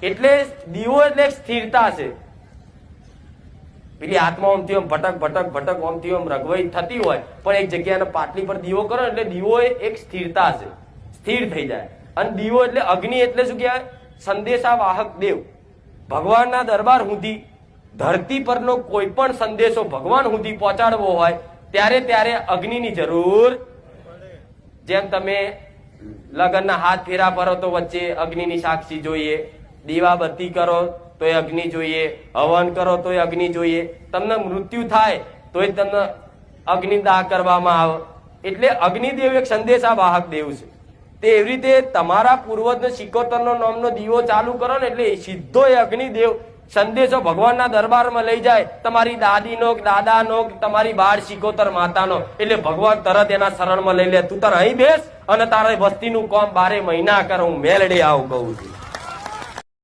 એટલે દીવો એટલે એક સ્થિરતા છે. પેલી આત્મા ઓમથી ઓમ ભટક ભટક ભટક ઓમથી ઓમ રઘવાઈ થતી હોય, પણ એક જગ્યાના પાટલી પર દીવો કરો એટલે દીવો એક સ્થિરતા છે, સ્થિર થઈ જાય. અને દીવો એટલે અગ્નિ એટલે શું કહેવાય? સંદેશા વાહક દેવ. ભગવાનના દરબાર સુધી ધરતી પરનો કોઈ પણ સંદેશો ભગવાન સુધી પહોંચાડવો હોય ત્યારે અગ્નિની જરૂર. જેમ તમે લગ્નના હાથ ફેરા ભરો તો વચ્ચે અગ્નિની સાક્ષી જોઈએ, દીવાબત્તી કરો તો એ અગ્નિ જોઈએ, હવન કરો તો એ અગ્નિ જોઈએ, તમને મૃત્યુ થાય તો એ તમને અગ્નિદાહ કરવામાં આવે. એટલે અગ્નિદેવ એક સંદેશા વાહક દેવ છે. તે એવી રીતે તમારા પૂર્વજનો સિકોતરનો નામનો દીવો ચાલુ કરો ને એટલે સીધો એ અગ્નિદેવ સંદેશો ભગવાનના દરબારમાં લઈ જાય, તમારી દાદીનો દાદાનો તમારી બાળ સિકોતર માતાનો. એટલે ભગવાન તરત એના શરણમાં લઈ લે, તું તાર અહીં બેસ અને તારે વસ્તીનું કામ 12 મહિના કર, હું મેલડે આવું કહું છું.